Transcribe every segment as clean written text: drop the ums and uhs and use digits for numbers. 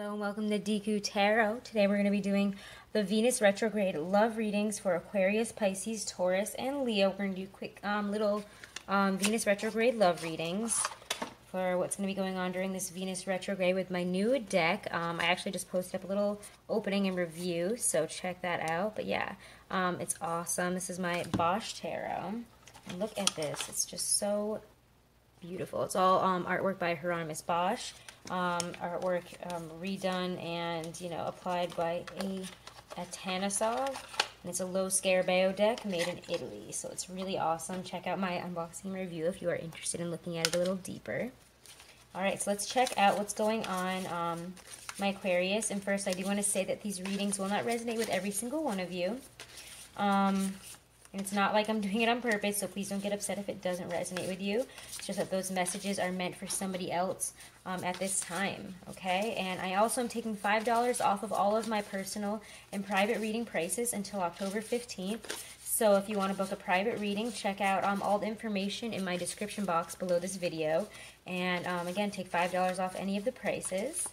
Hello and welcome to Deku Tarot. Today we're going to be doing the Venus retrograde love readings for Aquarius, Pisces, Taurus, and Leo. We're going to do quick little Venus retrograde love readings for what's going to be going on during this Venus retrograde with my new deck. I actually just posted up a little opening and review, so check that out. But yeah, it's awesome. This is my Bosch tarot. And look at this. It's just so beautiful. It's all artwork by Bosch. Artwork redone and, you know, applied by Atanassov. And it's a low Scarabeo deck made in Italy. So it's really awesome. Check out my unboxing review if you are interested in looking at it a little deeper. Alright, so let's check out what's going on, my Aquarius. And first, I do want to say that these readings will not resonate with every single one of you. And it's not like I'm doing it on purpose, so please don't get upset if it doesn't resonate with you. It's just that those messages are meant for somebody else at this time, okay? And I also am taking $5 off of all of my personal and private reading prices until October 15th. So if you want to book a private reading, check out all the information in my description box below this video. And again, take $5 off any of the prices.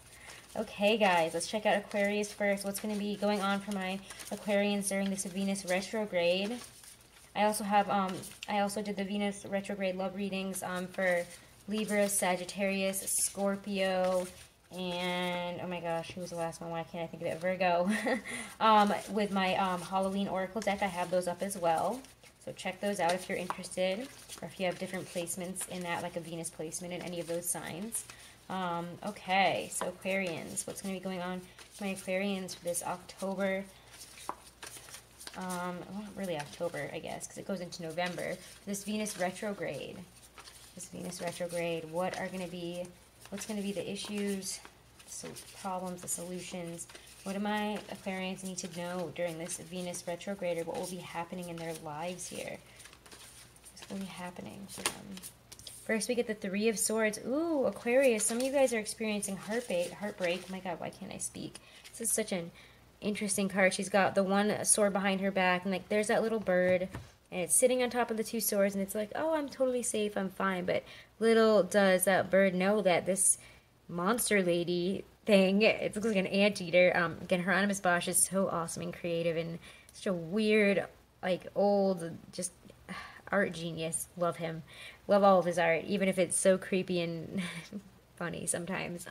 Okay, guys, let's check out Aquarius first. What's going to be going on for my Aquarians during this Venus retrograde? I also did the Venus retrograde love readings for Libra, Sagittarius, Scorpio, and oh my gosh, who was the last one? Why can't I think of it? Virgo. With my Halloween Oracle deck, I have those up as well. So check those out if you're interested, or if you have different placements in that, like a Venus placement in any of those signs. Okay, so Aquarians, what's going to be going on for my Aquarians for this October? Well, not really October, I guess, because it goes into November. This Venus retrograde. What's going to be the issues, the problems, the solutions? What do my Aquarians need to know during this Venus retrograde, or what will be happening in their lives here? What's going to be happening for them? First, we get the Three of Swords. Ooh, Aquarius, some of you guys are experiencing heartbreak. Oh my God, why can't I speak? This is such an interesting card. She's got the one sword behind her back, and like there's that little bird, and it's sitting on top of the two swords, and it's like, oh, I'm totally safe, I'm fine. But little does that bird know that this monster lady thing, it looks like an anteater. Again, Bosch is so awesome and creative, and such a weird, like old, just art genius. Love him. Love all of his art, even if it's so creepy and funny sometimes.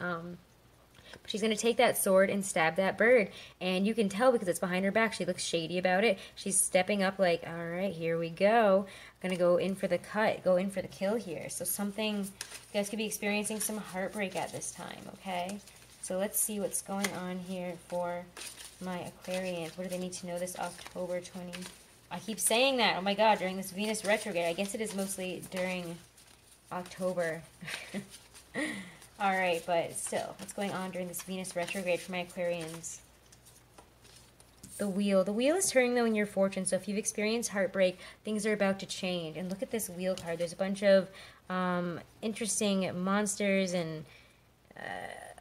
She's going to take that sword and stab that bird. And you can tell because it's behind her back. She looks shady about it. She's stepping up like, all right, here we go. I'm going to go in for the cut, go in for the kill here. So something, you guys could be experiencing some heartbreak at this time, okay? So let's see what's going on here for my Aquarians. What do they need to know this October 20? I keep saying that. Oh my God, during this Venus retrograde. I guess it is mostly during October. Alright, but still, what's going on during this Venus retrograde for my Aquarians? The Wheel. The Wheel is turning, though, in your fortune. So if you've experienced heartbreak, things are about to change. And look at this Wheel card. There's a bunch of interesting monsters and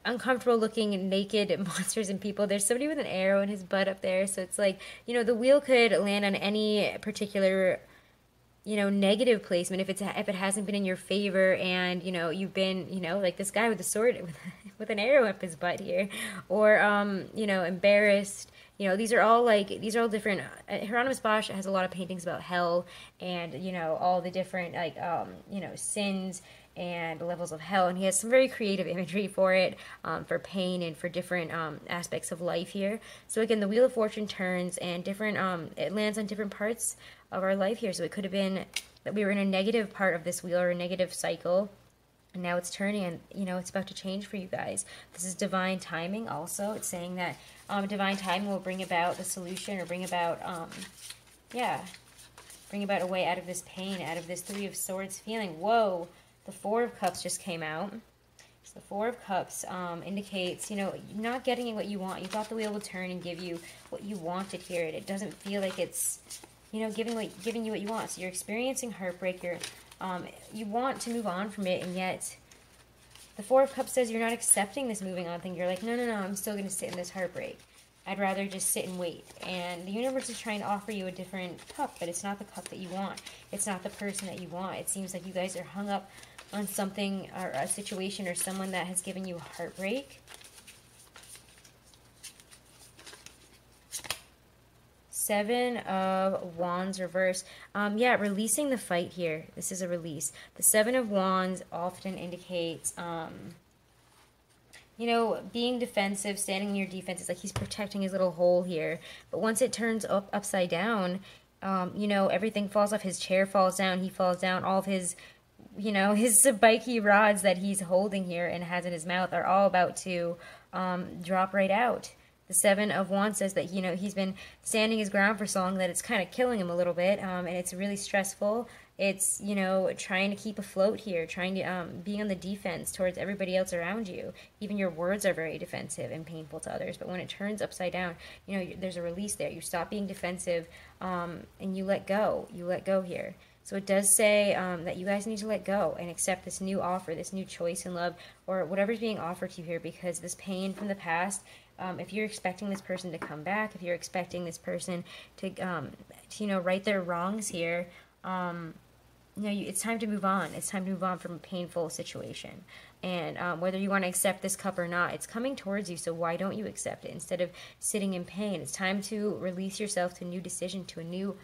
uncomfortable-looking naked monsters and people. There's somebody with an arrow in his butt up there. So it's like, you know, the Wheel could land on any particular, you know, negative placement if it hasn't been in your favor, and you know you've been, you know, like this guy with the sword with an arrow up his butt here, or you know, embarrassed. You know, these are all different. Bosch has a lot of paintings about hell, and you know, all the different like you know, sins and levels of hell, and he has some very creative imagery for it, for pain and for different aspects of life here. So again, the Wheel of Fortune turns, and different it lands on different parts of our life here. So it could have been that we were in a negative part of this wheel, or a negative cycle, and now it's turning, and you know, it's about to change for you guys. This is divine timing also. It's saying that divine timing will bring about the solution, or bring about bring about a way out of this pain, out of this Three of Swords feeling. Whoa, the Four of Cups just came out. So the Four of Cups indicates, you know, you're not getting what you want. You thought the wheel would turn and give you what you wanted here, and it doesn't feel like it's, you know, giving you what you want. So you're experiencing heartbreak. You want to move on from it, and yet the Four of Cups says you're not accepting this moving on thing. You're like, no, I'm still going to sit in this heartbreak. I'd rather just sit and wait. And the universe is trying to offer you a different cup, but it's not the cup that you want. It's not the person that you want. It seems like you guys are hung up on something, or a situation, or someone that has given you heartbreak. Seven of Wands reverse. Yeah, releasing the fight here. This is a release. The Seven of Wands often indicates, you know, being defensive, standing in your defense. It's like he's protecting his little hole here. But once it turns upside down, you know, everything falls off. His chair falls down. He falls down. All of his, you know, his spiky rods that he's holding here and has in his mouth are all about to drop right out. The Seven of Wands says that, you know, he's been standing his ground for so long that it's kind of killing him a little bit, and it's really stressful. It's, you know, trying to keep afloat here, trying to be on the defense towards everybody else around you. Even your words are very defensive and painful to others, but when it turns upside down, you know, there's a release there. You stop being defensive, and you let go. You let go here. So it does say that you guys need to let go and accept this new offer, this new choice in love, or whatever's being offered to you here, because this pain from the past, if you're expecting this person to come back, if you're expecting this person to you know, right their wrongs here, you know, it's time to move on. It's time to move on from a painful situation. And whether you want to accept this cup or not, it's coming towards you, so why don't you accept it instead of sitting in pain? It's time to release yourself to a new decision, to a new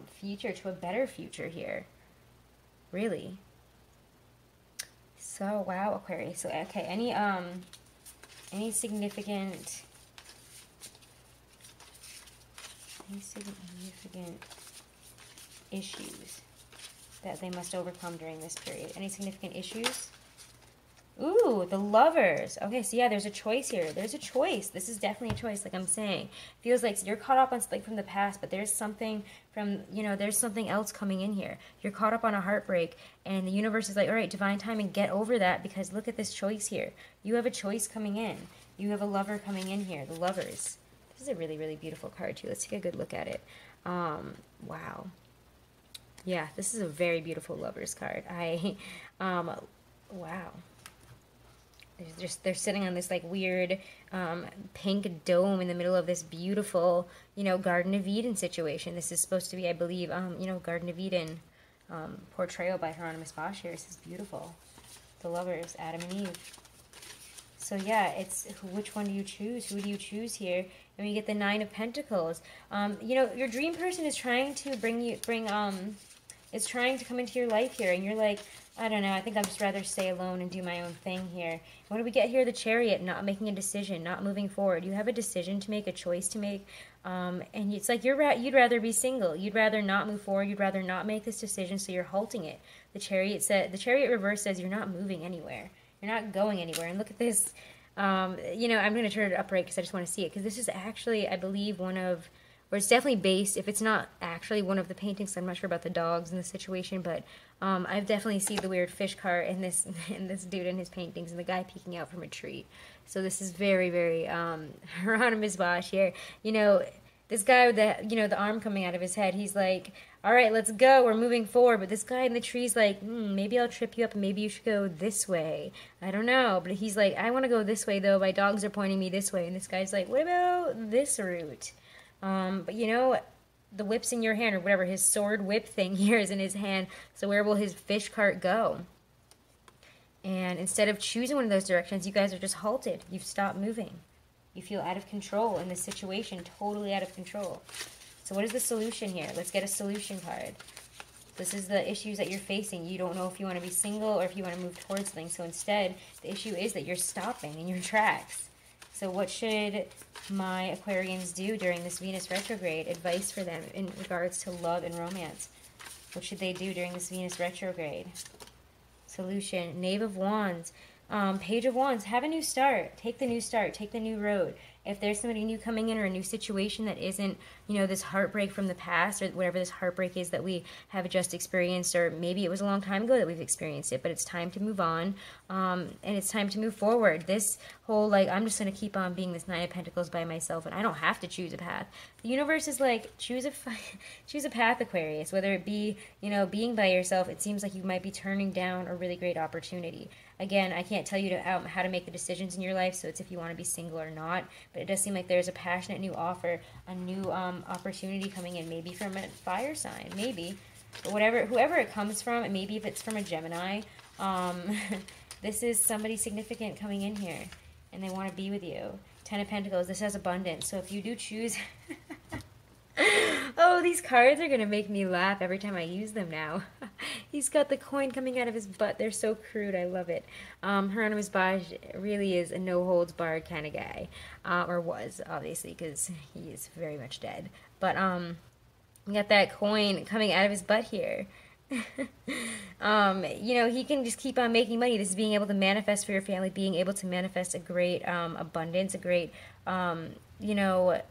future, to a better future here. Really. So, wow, Aquarius. So, okay, any significant issues that they must overcome during this period? Any significant issues? Ooh, the Lovers. Okay, so yeah, there's a choice here. There's a choice. This is definitely a choice, like I'm saying. Feels like you're caught up on something from the past, but there's something from, you know, there's something else coming in here. You're caught up on a heartbreak, and the universe is like, all right, divine timing, get over that, because look at this choice here. You have a choice coming in. You have a lover coming in here, the Lovers. This is a really, really beautiful card, too. Let's take a good look at it. Wow. Yeah, this is a very beautiful Lovers card. Wow. They're sitting on this like weird pink dome in the middle of this beautiful, you know, Garden of Eden situation. This is supposed to be, I believe, you know, Garden of Eden portrayal by Hieronymus Bosch here. This is beautiful. The Lovers, Adam and Eve. So yeah, it's which one do you choose? Who do you choose here? And we get the Nine of Pentacles. You know, your dream person is trying to is trying to come into your life here, and you're like, I don't know, I think I'd just rather stay alone and do my own thing here. What do we get here? The Chariot, not making a decision, not moving forward. You have a decision to make, a choice to make, and it's like you'd rather be single. You'd rather not move forward. You'd rather not make this decision, so you're halting it. The Chariot reverse says you're not moving anywhere. You're not going anywhere. And look at this. You know, I'm going to turn it up right because I just want to see it, because this is actually, I believe, one of, or it's definitely based, if it's not actually one of the paintings, I'm not sure about the dogs in the situation, but I've definitely seen the weird fish cart in this dude in his paintings, and the guy peeking out from a tree. So this is very, very Hieronymus Bosch here. You know, this guy with the, you know, the arm coming out of his head, he's like, all right, let's go, we're moving forward. But this guy in the tree's like, maybe I'll trip you up and maybe you should go this way. I don't know. But he's like, I want to go this way, though. My dogs are pointing me this way. And this guy's like, what about this route? But you know, the whip's in your hand, or whatever, his sword whip thing here is in his hand. So where will his fish cart go? And instead of choosing one of those directions, you guys are just halted. You've stopped moving. You feel out of control in this situation, totally out of control. So what is the solution here? Let's get a solution card. This is the issues that you're facing. You don't know if you want to be single or if you want to move towards something. So instead, the issue is that you're stopping in your tracks. So what should my Aquarians do during this Venus retrograde? Advice for them in regards to love and romance. What should they do during this Venus retrograde? Solution, Knave of Wands, Page of Wands. Have a new start. Take the new start. Take the new road. If there's somebody new coming in, or a new situation that isn't, you know, this heartbreak from the past, or whatever this heartbreak is that we have just experienced, or maybe it was a long time ago that we've experienced it, but it's time to move on, and it's time to move forward. This whole, like, I'm just going to keep on being this Nine of Pentacles by myself, and I don't have to choose a path. The universe is like, choose a path, Aquarius. Whether it be, you know, being by yourself, it seems like you might be turning down a really great opportunity. Again, I can't tell you how to make the decisions in your life, so it's if you want to be single or not. But it does seem like there's a passionate new offer, a new opportunity coming in, maybe from a fire sign, maybe. But whoever it comes from, maybe if it's from a Gemini, this is somebody significant coming in here, and they want to be with you. Ten of Pentacles, this has abundance. So if you do choose... Oh, these cards are going to make me laugh every time I use them now. He's got the coin coming out of his butt. They're so crude. I love it. Hieronymus Bosch really is a no-holds-barred kind of guy. Or was, obviously, because he is very much dead. But we got that coin coming out of his butt here. You know, he can just keep on making money. This is being able to manifest for your family, being able to manifest a great abundance, a great, you know,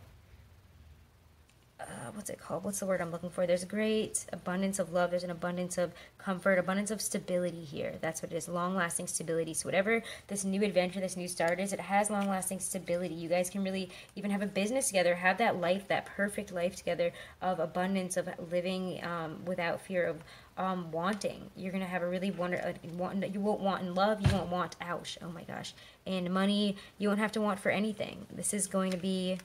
what's it called? What's the word I'm looking for? There's a great abundance of love. There's an abundance of comfort, abundance of stability here. That's what it is, long-lasting stability. So whatever this new adventure, this new start is, it has long-lasting stability. You guys can really even have a business together, have that life, that perfect life together of abundance, of living without fear of wanting. You're going to have a really you won't want in love, you won't want, ouch, oh my gosh, and money, you won't have to want for anything. This is going to be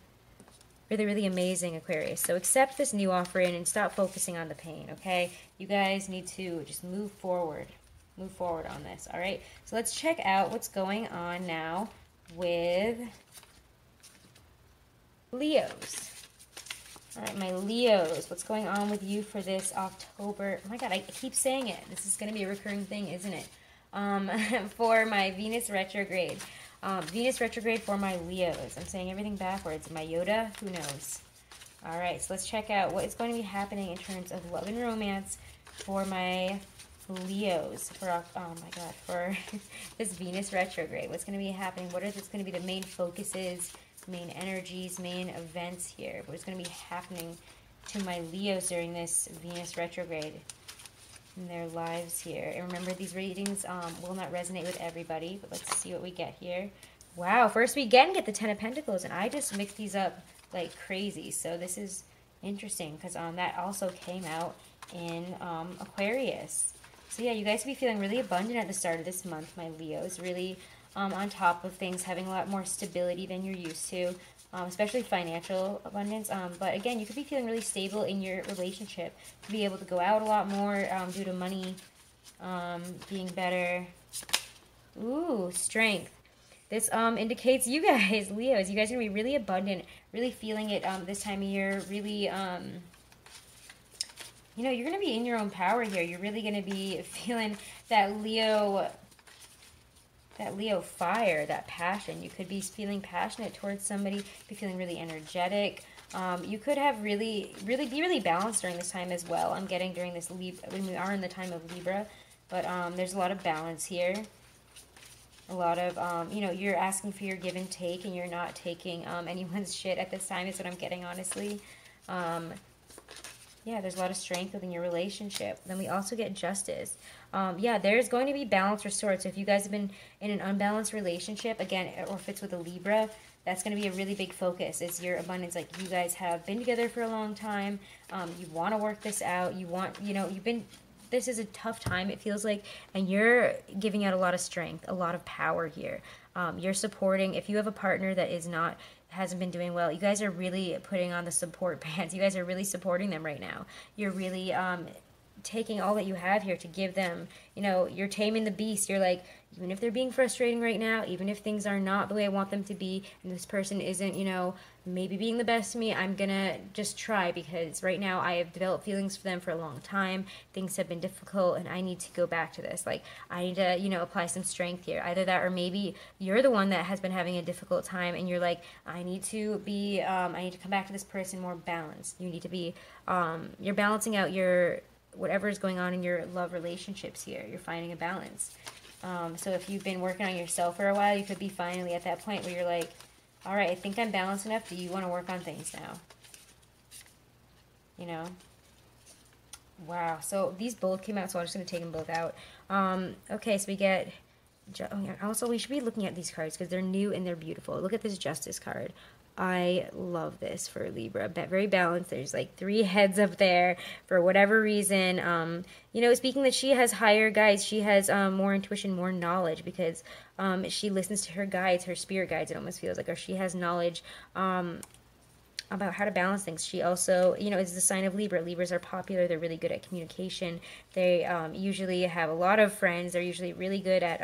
really, really amazing, Aquarius. So accept this new offering and stop focusing on the pain, okay? You guys need to just move forward. Move forward on this, all right? So let's check out what's going on now with Leos. All right, my Leos, what's going on with you for this October? Oh my God, I keep saying it. This is going to be a recurring thing, isn't it? For my Venus retrograde. Venus retrograde for my Leos. I'm saying everything backwards. My Yoda? Who knows? All right, so let's check out what is going to be happening in terms of love and romance for my Leos. For, oh my God, for this Venus retrograde. What's going to be happening? What is going to be the main focuses, main energies, main events here? What is going to be happening to my Leos during this Venus retrograde in their lives here? And remember, these readings will not resonate with everybody, but let's see what we get here. Wow, first we again get the Ten of Pentacles, and I just mixed these up like crazy. So this is interesting because that also came out in Aquarius. So yeah, you guys will be feeling really abundant at the start of this month, my Leos. Really on top of things, having a lot more stability than you're used to. Especially financial abundance. But again, you could be feeling really stable in your relationship. To be able to go out a lot more due to money being better. Ooh, strength. This indicates you guys, Leos, you guys are going to be really abundant, really feeling it this time of year. Really, you know, you're going to be in your own power here. You're really going to be feeling that Leo fire, that passion. You could be feeling passionate towards somebody, be feeling really energetic. You could have be really balanced during this time as well. I'm getting during this when we are in the time of Libra, but there's a lot of balance here. A lot of, you know, you're asking for your give and take, and you're not taking anyone's shit at this time is what I'm getting, honestly. Yeah, there's a lot of strength within your relationship. Then we also get justice. Yeah, there's going to be balance restored. So if you guys have been in an unbalanced relationship, again, or if it's with a Libra, that's going to be a really big focus, is your abundance. Like, you guys have been together for a long time. You want to work this out. You want, you know, this is a tough time, it feels like, and you're giving out a lot of strength, a lot of power here. You're supporting, if you have a partner that hasn't been doing well, you guys are really putting on the support pants. You guys are really supporting them right now. You're really taking all that you have here to give them, you know, you're taming the beast. You're like, even if they're being frustrating right now, even if things are not the way I want them to be, and this person isn't, you know, maybe being the best to me, I'm gonna just try, because right now I have developed feelings for them for a long time. Things have been difficult, and I need to go back to this. Like, I need to, you know, apply some strength here. Either that, or maybe you're the one that has been having a difficult time, and you're like, I need to come back to this person more balanced. You need to be, you're balancing out your, whatever is going on in your love relationships here. You're finding a balance. So if you've been working on yourself for a while, you could be finally at that point where you're like, all right, I think I'm balanced enough. Do you want to work on things now? You know? Wow. So these both came out, so I'm just going to take them both out. Okay, so we get... Also, we should be looking at these cards because they're new and they're beautiful. Look at this Justice card. I love this for Libra. Very balanced. There's like 3 heads up there for whatever reason. You know, speaking that she has higher guides, she has more intuition, more knowledge, because she listens to her guides, her spirit guides, it almost feels like, or she has knowledge about how to balance things. She also, you know, is the sign of Libra. Libras are popular. They're really good at communication. They usually have a lot of friends. They're usually really good at,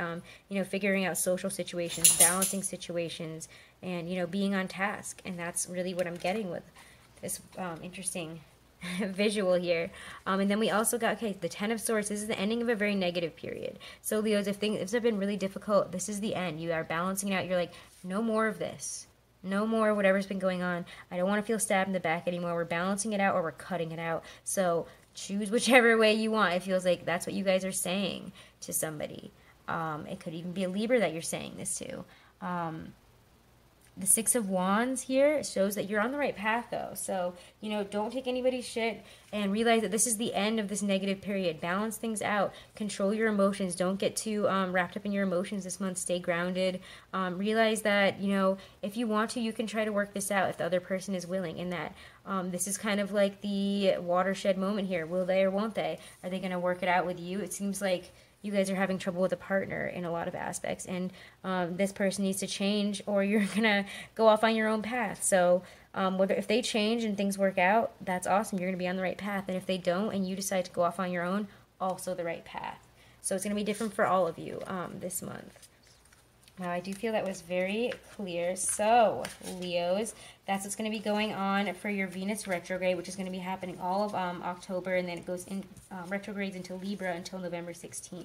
you know, figuring out social situations, balancing situations, and, you know, being on task. And that's really what I'm getting with this interesting visual here. And then we also got, okay, the Ten of Swords. This is the ending of a very negative period. So Leos, if things have been really difficult, this is the end. You are balancing it out. You're like, no more of this. No more whatever's been going on. I don't want to feel stabbed in the back anymore. We're balancing it out or we're cutting it out. So choose whichever way you want. It feels like that's what you guys are saying to somebody. It could even be a Libra that you're saying this to. The Six of Wands here shows that you're on the right path, though. So, you know, don't take anybody's shit and realize that this is the end of this negative period. Balance things out. Control your emotions. Don't get too wrapped up in your emotions this month. Stay grounded. Realize that, you know, if you want to, you can try to work this out if the other person is willing. And that this is kind of like the watershed moment here. Will they or won't they? Are they going to work it out with you? It seems like you guys are having trouble with a partner in a lot of aspects, and this person needs to change, or you're gonna go off on your own path. So whether if they change and things work out, that's awesome. You're gonna be on the right path. And if they don't and you decide to go off on your own, also the right path. So it's gonna be different for all of you this month. Now, I do feel that was very clear. So, Leos, that's what's going to be going on for your Venus retrograde, which is going to be happening all of October, and then it goes in retrogrades into Libra until November 16th.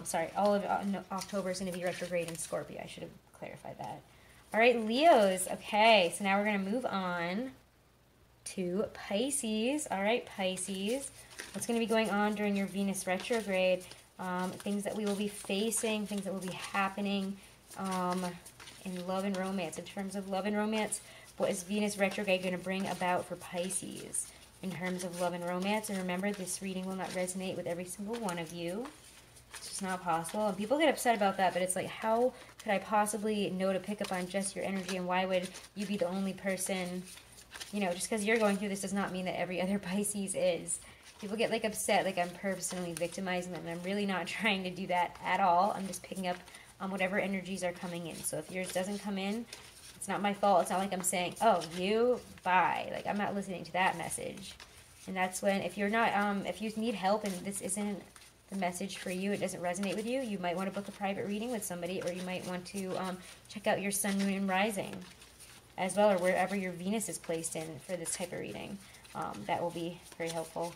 Sorry, all of October is going to be retrograde in Scorpio. I should have clarified that. All right, Leos. Okay, so now we're going to move on to Pisces. All right, Pisces. What's going to be going on during your Venus retrograde? Things that we will be facing, things that will be happening in love and romance. In terms of love and romance, what is Venus retrograde going to bring about for Pisces in terms of love and romance? And remember, this reading will not resonate with every single one of you. It's just not possible. And people get upset about that, but it's like, how could I possibly know to pick up on just your energy, and why would you be the only person? You know, just because you're going through this does not mean that every other Pisces is. People get like upset, like I'm personally victimizing them, and I'm really not trying to do that at all. I'm just picking up on whatever energies are coming in. So if yours doesn't come in, it's not my fault. It's not like I'm saying, oh, you, bye. Like, I'm not listening to that message. And that's when, if you're not, if you need help and this isn't the message for you, it doesn't resonate with you, you might want to book a private reading with somebody, or you might want to check out your sun, moon, and rising as well, or wherever your Venus is placed in for this type of reading. That will be very helpful.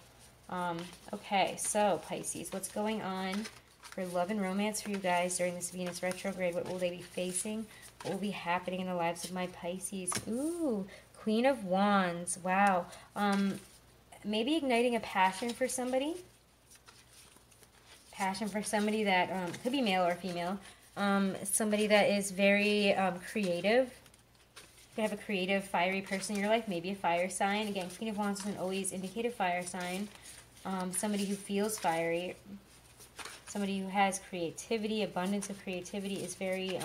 Okay, so Pisces, what's going on for love and romance for you guys during this Venus retrograde? What will they be facing? What will be happening in the lives of my Pisces? Ooh, Queen of Wands. Wow. Maybe igniting a passion for somebody. Passion for somebody that could be male or female. Somebody that is very creative. You could have a creative, fiery person in your life, maybe a fire sign. Again, Queen of Wands doesn't always indicate a fire sign. Somebody who feels fiery, somebody who has creativity, abundance of creativity, is very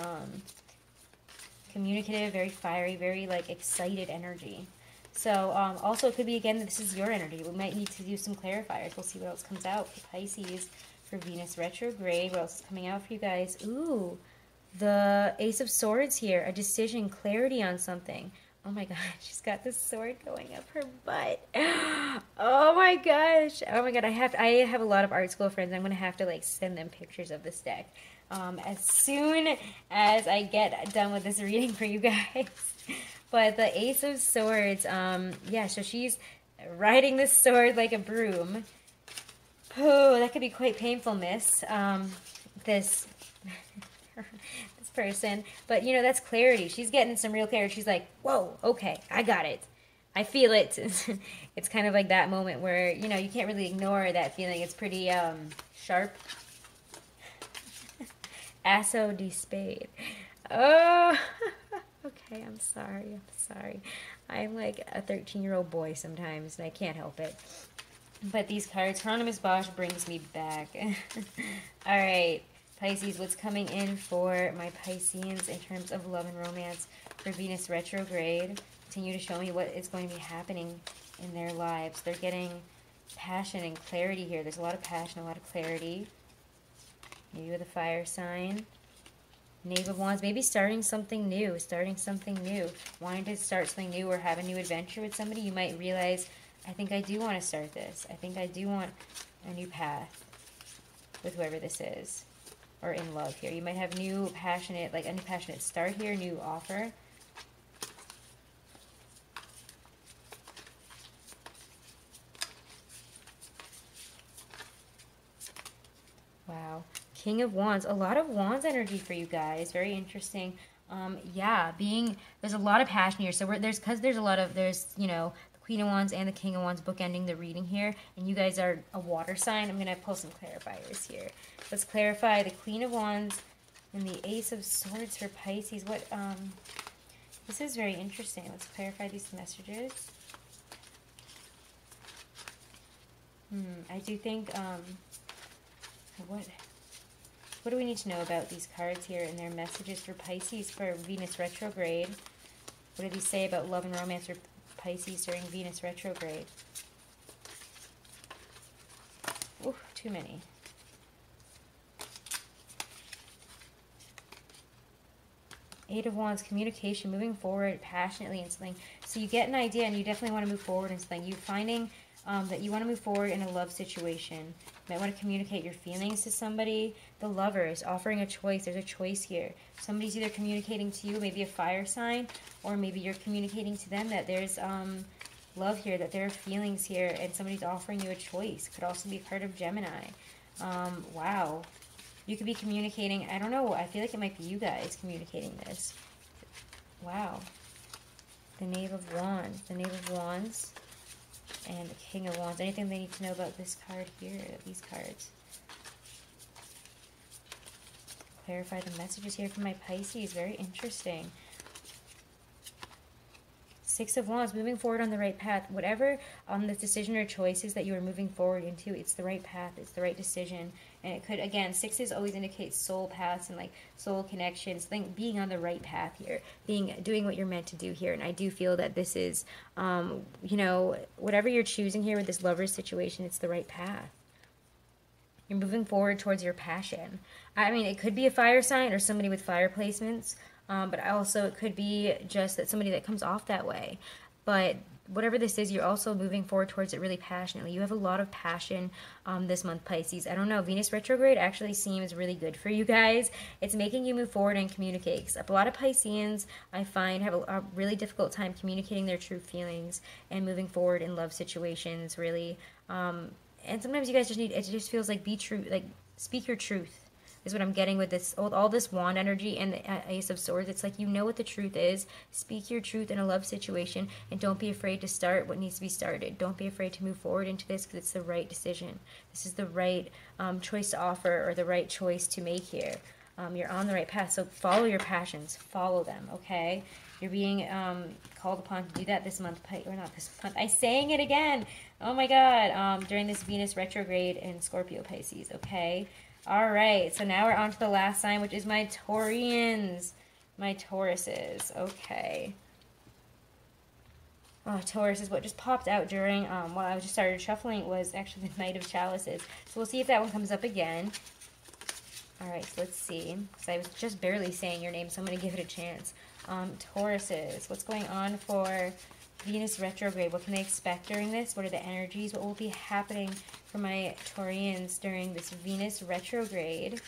communicative, very fiery, very like excited energy. So also it could be, again, this is your energy. We might need to do some clarifiers. We'll see what else comes out for Pisces for Venus retrograde. What else is coming out for you guys? Ooh, the Ace of Swords here, a decision, clarity on something. Oh my gosh, she's got this sword going up her butt. Oh my gosh. Oh my god, I have a lot of art school friends. I'm going to have to like send them pictures of this deck. As soon as I get done with this reading for you guys. But the Ace of Swords, yeah, so she's riding this sword like a broom. Oh, that could be quite painful, miss. This person, but you know, that's clarity. She's getting some real clarity. She's like, whoa, okay, I got it, I feel it. It's kind of like that moment where, you know, you can't really ignore that feeling. It's pretty sharp. Asso de spade. Oh. Okay, I'm sorry, I'm like a 13-year-old boy sometimes, and I can't help it. But these cards, Hieronymus Bosch brings me back. All right, Pisces, what's coming in for my Pisceans in terms of love and romance for Venus retrograde? Continue to show me what is going to be happening in their lives. They're getting passion and clarity here. There's a lot of passion, a lot of clarity. Maybe with a fire sign. Knave of Wands, maybe starting something new, wanting to start something new or have a new adventure with somebody. You might realize, I think I do want to start this. I think I do want a new path with whoever this is. Or in love here. You might have new passionate, like a new passionate start here, new offer. Wow. King of Wands. A lot of Wands energy for you guys. Very interesting. Yeah, there's a lot of passion here. So there's, you know, the Queen of Wands and the King of Wands bookending the reading here. And you guys are a water sign. I'm going to pull some clarifiers here. Let's clarify the Queen of Wands and the Ace of Swords for Pisces. This is very interesting. Let's clarify these messages. I do think, what do we need to know about these cards here and their messages for Pisces for Venus retrograde? What do these say about love and romance for Pisces during Venus retrograde? Ooh, too many. Eight of Wands, communication, moving forward passionately in something. So you get an idea and you definitely want to move forward in something. You finding that you want to move forward in a love situation. You might want to communicate your feelings to somebody. The Lovers, offering a choice. There's a choice here. Somebody's either communicating to you, maybe a fire sign, or maybe you're communicating to them that there's love here, that there are feelings here, and somebody's offering you a choice. Could also be a card of Gemini. Wow. You could be communicating, I don't know, I feel like it might be you guys communicating this. Wow. The Knave of Wands. The Knave of Wands and the King of Wands. Anything they need to know about this card here, these cards? Clarify the messages here for my Pisces. Very interesting. Six of Wands, moving forward on the right path. Whatever this decision or choices that you are moving forward into, it's the right path, it's the right decision. And it could, again, sixes always indicate soul paths and like soul connections, being on the right path here, doing what you're meant to do here. And I do feel that this is, you know, whatever you're choosing here with this Lovers situation, it's the right path. You're moving forward towards your passion. I mean, it could be a fire sign or somebody with fire placements. But also it could be just that somebody that comes off that way. But whatever this is, you're also moving forward towards it really passionately. You have a lot of passion this month, Pisces. I don't know, Venus retrograde actually seems really good for you guys. It's making you move forward and communicate. A lot of Pisceans, I find, have a really difficult time communicating their true feelings and moving forward in love situations, really. And sometimes you guys just need, it just feels like be true, like speak your truth. Is what I'm getting with this, all this wand energy and the Ace of Swords. It's like, you know what the truth is. Speak your truth in a love situation, and don't be afraid to start what needs to be started. Don't be afraid to move forward into this, because it's the right decision. This is the right choice to offer, or the right choice to make here. You're on the right path, so follow your passions. Follow them, okay? You're being called upon to do that this month, or not this month. I'm saying it again. Oh my God. During this Venus retrograde in Scorpio, Pisces, okay? All right, so now we're on to the last sign, which is my Taurians, my Tauruses. Okay. Oh, Taurus is what just popped out during, while I just started shuffling, was actually the Knight of Chalices. So we'll see if that one comes up again. All right, so let's see. Because I was just barely saying your name, so I'm going to give it a chance. Tauruses, what's going on for Venus retrograde? What can they expect during this? What are the energies? What will be happening for my Taurians during this Venus retrograde?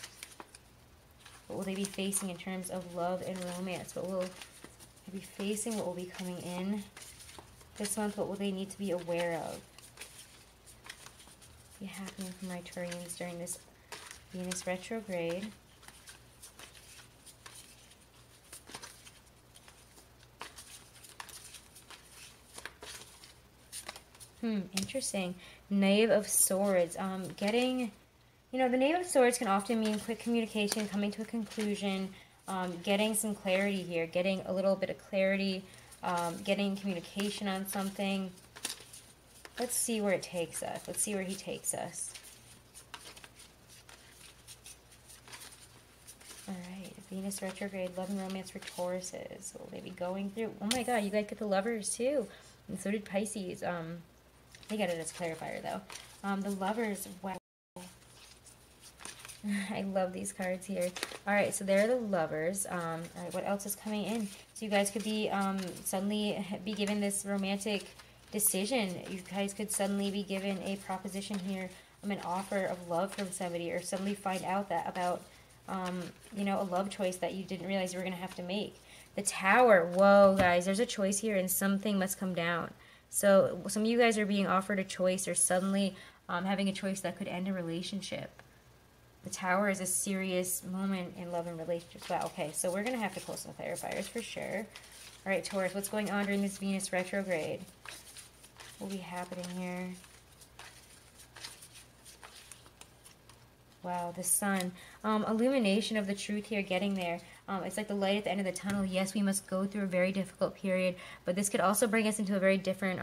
What will they be facing in terms of love and romance? What will they be facing? What will be coming in this month? What will they need to be aware of? Be happening for my Taurians during this Venus retrograde. Interesting. Knave of Swords. Getting, you know, the Knave of Swords can often mean quick communication, coming to a conclusion, getting some clarity here, getting a little bit of clarity, getting communication on something. Let's see where it takes us. Let's see where he takes us. All right, Venus retrograde, love and romance for Tauruses. Will they be going through? Oh my God, you guys get the Lovers too, and so did Pisces. They got it as clarifier though. The Lovers, wow. I love these cards here. All right, so there are the Lovers. All right, what else is coming in? So you guys could be suddenly be given this romantic decision. You guys could suddenly be given a proposition here, an offer of love from somebody, or suddenly find out that about, you know, a love choice that you didn't realize you were going to have to make. The Tower. Whoa, guys, there's a choice here, and something must come down. So some of you guys are being offered a choice, or suddenly having a choice that could end a relationship. The Tower is a serious moment in love and relationships. Wow, okay, so we're going to have to pull some clarifiers for sure. All right, Taurus, what's going on during this Venus retrograde? What will be happening here? Wow, the sun. Illumination of the truth here, getting there. It's like the light at the end of the tunnel. Yes, we must go through a very difficult period, but this could also bring us into a very different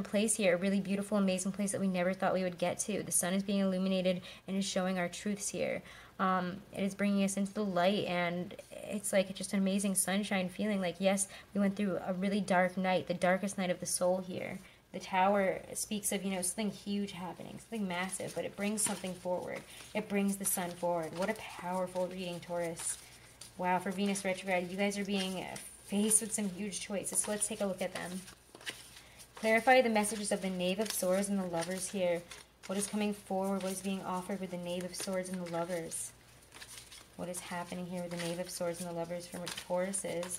place here, a really beautiful, amazing place that we never thought we would get to. The sun is being illuminated and is showing our truths here. It is bringing us into the light, and it's like just an amazing sunshine feeling. Like, yes, we went through a really dark night, the darkest night of the soul here. The Tower speaks of, you know, something huge happening, something massive, but it brings something forward. It brings the sun forward. What a powerful reading, Taurus. Wow, for Venus retrograde, you guys are being faced with some huge choices. So let's take a look at them. Clarify the messages of the Knave of Swords and the Lovers here. What is coming forward? What is being offered with the Knave of Swords and the Lovers? What is happening here with the Knave of Swords and the Lovers for Tauruses?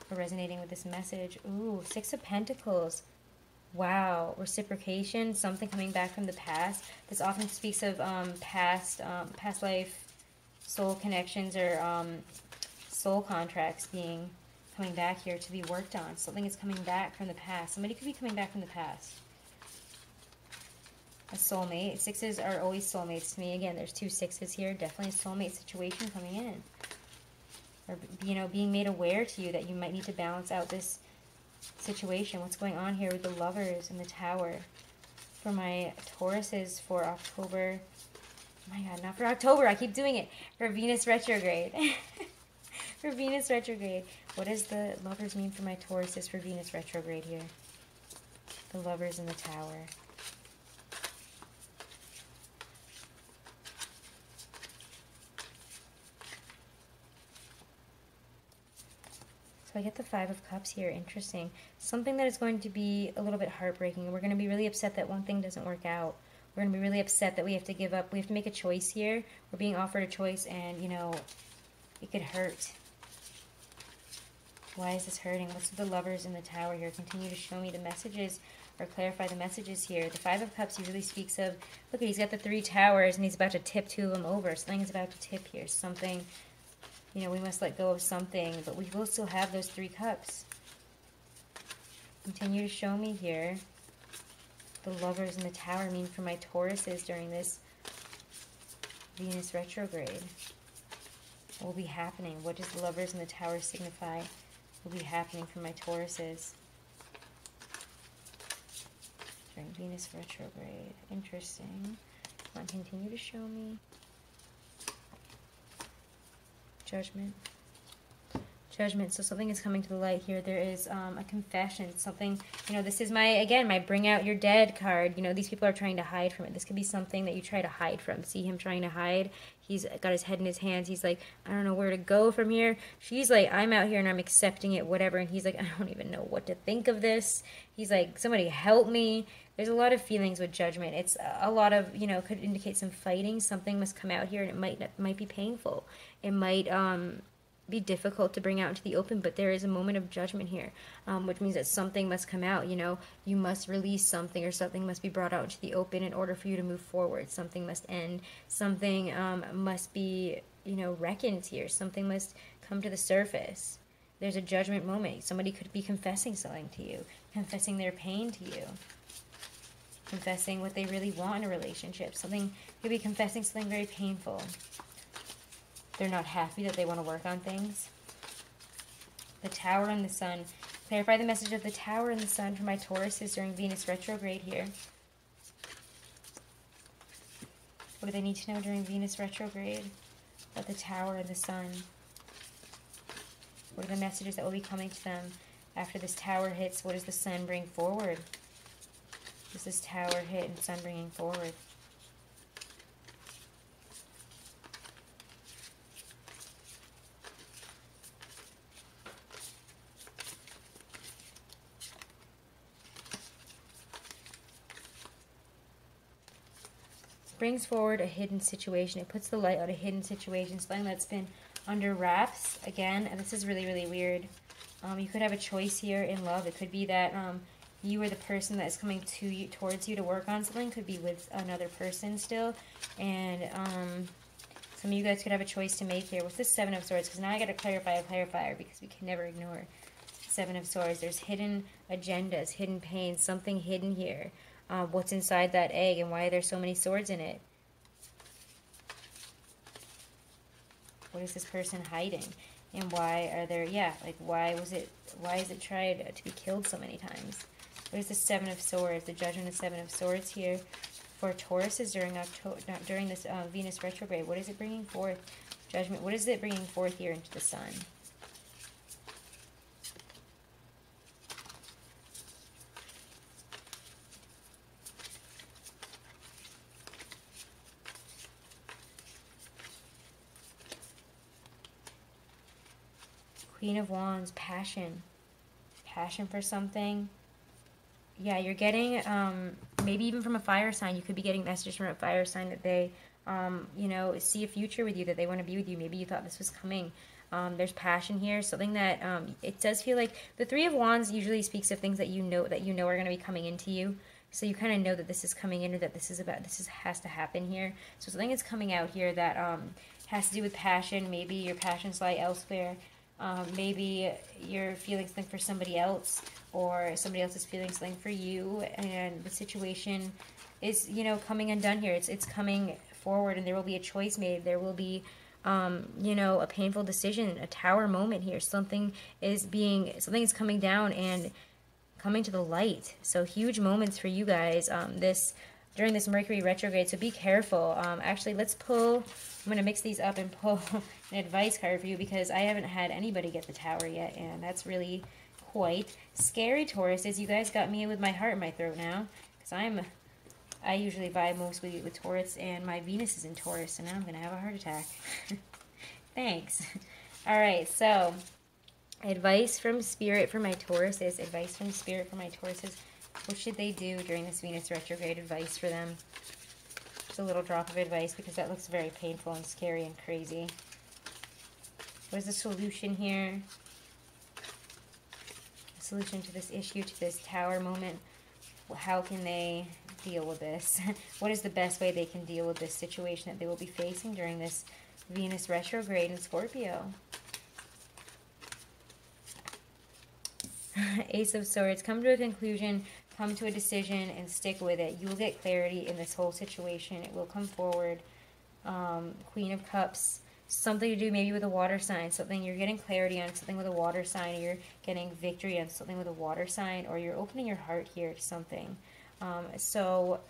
For resonating with this message. Ooh, Six of Pentacles. Wow, reciprocation, something coming back from the past. This often speaks of past life soul connections or soul contracts coming back here to be worked on. Something is coming back from the past. Somebody could be coming back from the past. A soulmate. Sixes are always soulmates to me. Again, there's two sixes here. Definitely a soulmate situation coming in. Or, you know, being made aware to you that you might need to balance out this situation. What's going on here with the Lovers and the Tower for my Tauruses for October? Oh my god, not for October, I keep doing it. For Venus retrograde. For Venus retrograde, what does the Lovers mean for my Tauruses for Venus retrograde here? The Lovers and the Tower. So I get the Five of Cups here. Interesting. Something that is going to be a little bit heartbreaking. We're going to be really upset that one thing doesn't work out. We're going to be really upset that we have to give up. We have to make a choice here. We're being offered a choice and, you know, it could hurt. Why is this hurting? What's with the Lovers in the Tower here? Continue to show me the messages or clarify the messages here. The Five of Cups, he really speaks of, look, he's got the Three Towers and he's about to tip two of them over. Something is about to tip here. Something... You know, we must let go of something, but we will still have those Three Cups. Continue to show me here. The Lovers in the Tower mean for my Tauruses during this Venus retrograde. What will be happening? What does the Lovers in the Tower signify? What will be happening for my Tauruses during Venus retrograde? Interesting. Come on, continue to show me. Judgment. Judgment. So something is coming to the light here. There is a confession. Something, you know, this is my bring out your dead card. You know, these people are trying to hide from it. This could be something that you try to hide from. See him trying to hide. He's got his head in his hands. He's like, I don't know where to go from here. She's like, I'm out here and I'm accepting it, whatever. And he's like, I don't even know what to think of this. He's like, somebody help me. There's a lot of feelings with Judgment. It's a lot of, you know, could indicate some fighting. Something must come out here and it might be painful. It might be difficult to bring out into the open, but there is a moment of judgment here, which means that something must come out. You know, you must release something, or something must be brought out into the open in order for you to move forward. Something must end. Something must be, you know, reckoned here. Something must come to the surface. There's a judgment moment. Somebody could be confessing something to you, confessing their pain to you, confessing what they really want in a relationship. Something could be confessing something very painful. They're not happy, that they want to work on things. The Tower and the Sun. Clarify the message of the Tower and the Sun for my Tauruses during Venus retrograde here. What do they need to know during Venus retrograde about the Tower and the Sun? What are the messages that will be coming to them after this Tower hits? What does the Sun bring forward? Does this Tower hit and Sun bringing forward? Brings forward a hidden situation. It puts the light on a hidden situation, something that's been under wraps. Again, and this is really, really weird. You could have a choice here in love. It could be that you or the person that is coming to you, towards you to work on something could be with another person still. And some of you guys could have a choice to make here. What's the Seven of Swords? Because now I got to clarify a clarifier, because we can never ignore Seven of Swords. There's hidden agendas, hidden pains, something hidden here. What's inside that egg and why there's so many swords in it? What is this person hiding? And why are there, yeah, like why is it tried to be killed so many times? What is the Seven of Swords, the Judgment of Seven of Swords here for Tauruses during October, during this Venus retrograde? What is it bringing forth? Judgment, what is it bringing forth here into the sun? Queen of Wands, passion. Passion for something. Yeah, you're getting, maybe even from a fire sign, you could be getting messages from a fire sign that they, you know, see a future with you, that they want to be with you. Maybe you thought this was coming. There's passion here, something that, it does feel like, the Three of Wands usually speaks of things that you know are going to be coming into you. So you kind of know that this is coming in, or that has to happen here. So something is coming out here that, has to do with passion. Maybe your passions lie elsewhere. Maybe you're feeling something for somebody else, or somebody else is feeling something for you, and the situation is, you know, coming undone here. It's coming forward, and there will be a choice made. There will be, you know, a painful decision, a tower moment here. Something is coming down and coming to the light. So huge moments for you guys during this Mercury retrograde, so be careful. Actually, let's pull, I'm going to mix these up and pull an advice card for you, because I haven't had anybody get the Tower yet, and that's really quite scary, Tauruses. You guys got me with my heart in my throat now, because I usually vibe mostly with Taurus, and my Venus is in Taurus, and now I'm going to have a heart attack. Thanks. All right, so advice from Spirit for my Tauruses. Advice from Spirit for my Tauruses. What should they do during this Venus retrograde? Advice for them. Just a little drop of advice, because that looks very painful and scary and crazy. What is the solution here? The solution to this issue, to this Tower moment. How can they deal with this? What is the best way they can deal with this situation that they will be facing during this Venus retrograde in Scorpio? Ace of Swords. Come to a conclusion, come to a decision, and stick with it. You will get clarity in this whole situation. It will come forward. Queen of Cups. Something to do maybe with a water sign. Something you're getting clarity on, something with a water sign. Or you're getting victory on something with a water sign. Or you're opening your heart here to something. So,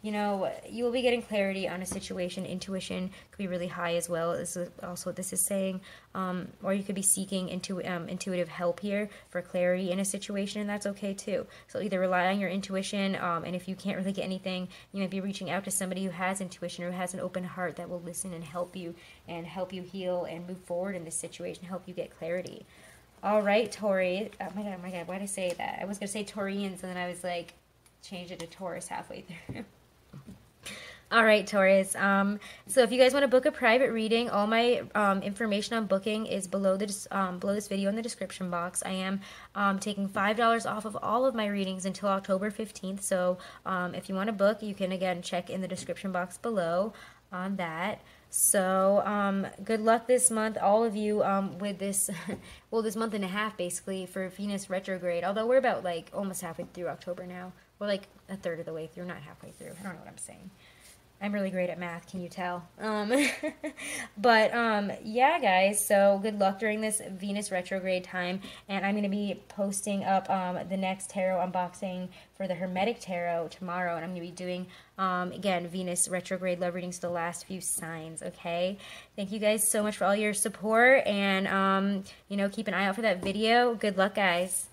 you know, you will be getting clarity on a situation. Intuition could be really high as well. This is also what this is saying. Or you could be seeking intuitive help here for clarity in a situation, and that's okay too. So either rely on your intuition, and if you can't really get anything, you might be reaching out to somebody who has intuition or who has an open heart that will listen and help you heal and move forward in this situation, help you get clarity. All right, Tauri. Oh my God, why did I say that? I was going to say Taurians, and then I was like, changed it to Taurus halfway through. All right, Taurus. So if you guys want to book a private reading, all my information on booking is below this video in the description box. I am taking $5 off of all of my readings until October 15th. So if you want to book, you can again check in the description box below on that. So good luck this month, all of you, with this, well, this month and a half basically for Venus retrograde. Although we're about like almost halfway through October now. We're like a third of the way through, not halfway through. I don't know what I'm saying. I'm really great at math, can you tell? Yeah, guys, so good luck during this Venus retrograde time, and I'm going to be posting up the next tarot unboxing for the Hermetic Tarot tomorrow, and I'm going to be doing, again, Venus retrograde love readings to the last few signs, okay? Thank you guys so much for all your support, and, you know, keep an eye out for that video. Good luck, guys.